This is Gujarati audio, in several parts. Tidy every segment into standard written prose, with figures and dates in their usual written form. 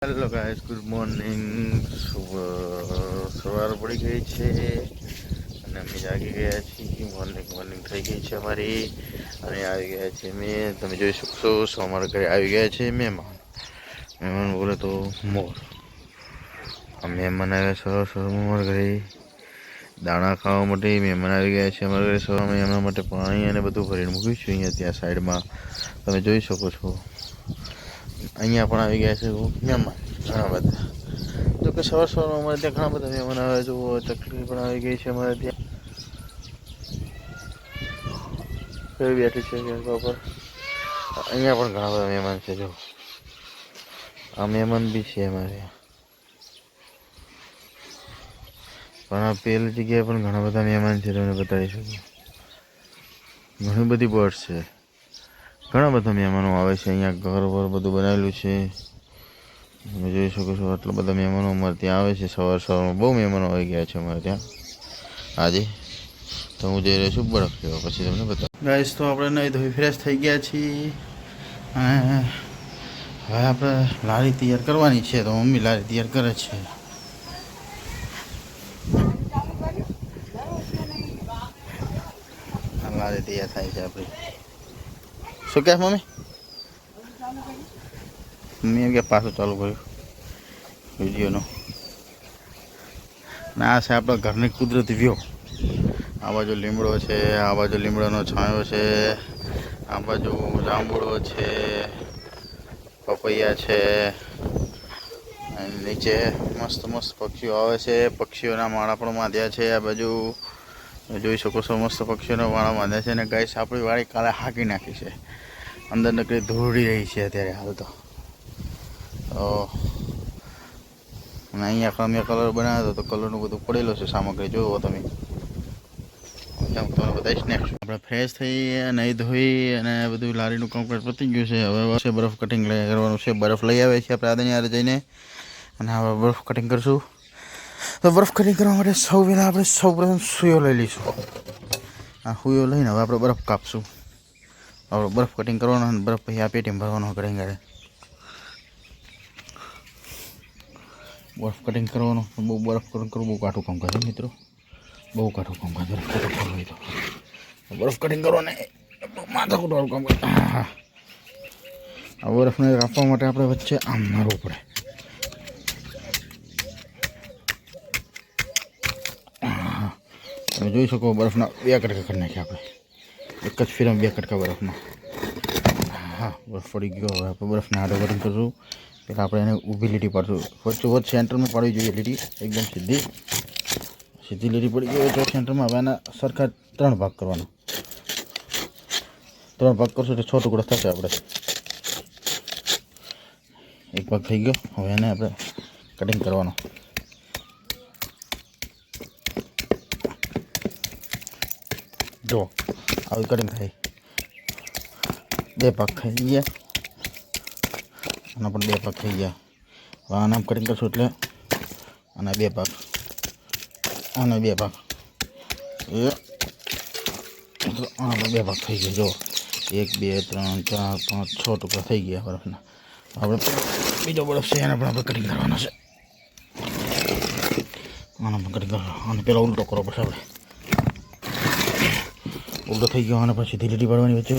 Hello guys, good morning. સવાર પડી ગઈ છે અને અમે જાગી ગયા છીએ. મોર્નિંગ થઈ ગઈ છે અમારી અને આવી ગયા છે મેં. તમે જોઈ શકશો અમારા ઘરે આવી ગયા છે મહેમાન બોલે તો મોર. આ મહેમાન આવ્યા સવારમાં અમારા ઘરે દાણા ખાવા માટે. મહેમાન આવી ગયા છે અમારા ઘરે સવારમાં. એમના માટે પાણી અને બધું ભરીને મૂક્યું છે અહીંયા ત્યાં સાઈડમાં તમે જોઈ શકો છો. અહીંયા પણ આવી ગયા છે મહેમાન ઘણા બધા. જો કે સવારમાં અમારે ત્યાં ઘણા બધા મહેમાન આવે. જો ચકલી પણ આવી ગઈ છે અમારે ત્યાં. કઈ બેઠી છે ઉપર. અહીંયા પણ ઘણા બધા મહેમાન છે. જો આ મહેમાન બી છે અમારે. પણ આ પેલી જગ્યાએ પણ ઘણા બધા મહેમાન છે. તમને બતાવી શકું. ઘણી બધી બર્ડ્સ છે. ઘણા બધા મહેમાનો આવે છે અહીંયા. ઘર વર બધું બનાવેલું છે. તમે જોઈ શકો છો આટલા બધા મહેમાનો અમારે ત્યાં આવે છે. સવારમાં બહુ મહેમાનો આવી ગયા છે અમારે ત્યાં આજે. તો હું જઈ રહ્યો છું બરફ લેવા, પછી તમને બતાવું. ગાઈસ, તો આપણે નહીં ધોઈ ફ્રેશ થઈ ગયા છીએ અને હવે આપણે લારી તૈયાર કરવાની છે. તો મમ્મી લારી તૈયાર કરે છે. લારી તૈયાર થાય છે આપણી. શું કહે મમ્મી? મેં કે પાછું ચાલુ કર્યું વિડીયોનો. ને આ છે આપણા ઘરની કુદરતી વ્યૂ. આ બાજુ લીમડો છે, આ બાજુ લીમડાનો છાંયો છે, આ બાજુ જાંબુડો છે, પપૈયા છે. નીચે મસ્ત મસ્ત પક્ષીઓ આવે છે. પક્ષીઓના માળા પણ બાંધ્યા છે. આ બાજુ જોઈ શકો છો મસ્ત પક્ષીઓના માળા બાંધ્યા છે. અને ગાઈસ, આપણી વાડી કાલે હાંકી નાખી છે. અંદર નકરી ધોળી રહી છે અત્યારે હાલ તો. અને અહીંયા મેં કલર બનાવ્યો હતો તો કલરનું બધું પડેલું છે સામગ્રી. જુઓ તમે. તમને બતાવીશ ને. આપણે ફ્રેશ થઈ નહીં ધોઈ અને બધું લારીનું કામકાજ પતી ગયું છે. હવે બરફ કટિંગ કરવાનું છે. બરફ લઈ આવે છે આપણે આદિને જઈને અને હવે બરફ કટિંગ કરીશું. તો બરફ કટિંગ કરવા માટે આપણે સૌ પ્રથમ સુયો લઈ લઈશું. આ સુયો લઈને હવે આપણે બરફ કાપશું. આપણે બરફ કટિંગ કરવાનો અને બરફ પછી આ પેટીમાં ભરવાનો કટિંગ કરે. બરફ કટિંગ કરવાનું બરફ કટિંગ કરવું બહુ કાઠું કામ કરે મિત્રો. બહુ કાઠું કામ કરે બરફ કટિંગ કરવું હોય તો. બરફ કટિંગ કરવાને માથા કુટવાનું કામ કરે. આ બરફને કાપવા માટે આપણે વચ્ચે આમ મારવું પડે. તમે જોઈ શકો બરફના 2 કટકા કરી નાખ્યા આપણે. એક જ ફિલ્મ 2 કટકા બરફમાં. હા, બરફ પડી ગયો. હવે આપણે બરફને આડો કટિંગ કરીશું. પહેલાં આપણે એને ઊભી લીટી પાડશું. વચ્ચે સેન્ટરમાં પાડવી જોઈએ લીટી, એકદમ સીધી લીટી પડી ગઈ તો સેન્ટરમાં. હવે એના સરખા 3 ભાગ કરવાના. 3 ભાગ કરશું એટલે 6 ટુકડા થશે. આપણે 1 ભાગ થઈ ગયો. હવે એને આપણે કટિંગ કરવાનો. જો આવી કટિંગ થાય. 2 ભાગ થઈ ગયા. આના પણ 2 ભાગ થઈ ગયા. હવે આના કટિંગ કરશું એટલે આના 2 ભાગ, આના 2 ભાગ, આના પણ 2 ભાગ થઈ ગયા. જો 1 2 3 4 5 6 ટુકડા થઈ ગયા બરફના. આપણે બીજો બરફ છે એને પણ આપણે કટિંગ કરવાનો છે. આના પણ કટિંગ કરો. અને પહેલાં ઉલટો કરવો પડશે આપણે. ઉલટો થઈ ગયો અને પછી સીધી લીટી પાડવાની વચ્ચે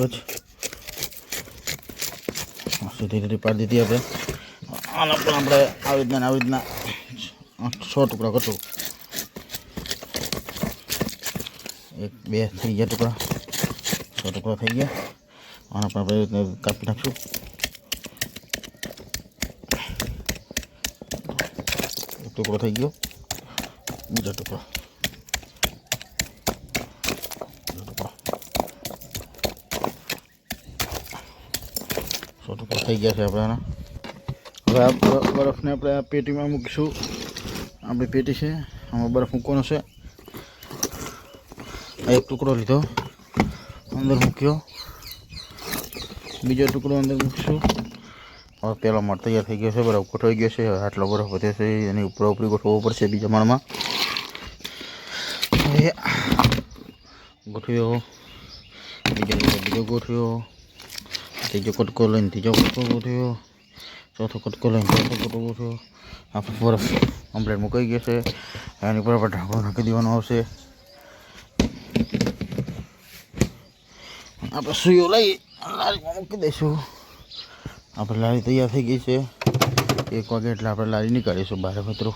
સીધી લીટી પાડી દીધી આપણે. આના પણ આપણે આવી રીતના 6 ટુકડા કરશું. 1 2 થઈ ગયા ટુકડા. 6 ટુકડા થઈ ગયા. આના પણ આપણે રીતના કાપી નાખશું. એક ટુકડો થઈ ગયો. બીજો ટુકડો. ટુકડા થઈ ગયા છે આપણા. હવે આ બરફને આપણે આ પેટીમાં મૂકીશું. આપણી પેટી છે, આમાં બરફ મૂકવાનો છે. આ એક ટુકડો લીધો, અંદર મૂક્યો. બીજો ટુકડો અંદર મૂકીશું. હવે પહેલો માળ તૈયાર થઈ ગયો છે. બરફ ગોઠવાઈ ગયો છે. આટલો બરફ વધ્યો છે. એની ઉપરી ગોઠવવો પડશે બીજા માળમાં. હવે ગોઠવ્યો. બીજો ગોઠવ્યો. ત્રીજો કટકો લઈને ત્રીજો કટકો ગોઠવ્યો. ચોથો કટકો લઈને ચોથો કટકો ઉઠ્યો. આપણે બરફ કમ્પ્લેટ મુકાઈ ગયો છે. એની પર આપણે ઢાંકણું નાખી દેવાનું આવશે. આપણે સુઈઓ લઈ લારીમાં મૂકી દઈશું. આપણે લારી તૈયાર થઈ ગઈ છે. 1 વાગે એટલે આપણે લારી નીકાળીશું બહાર મિત્રો.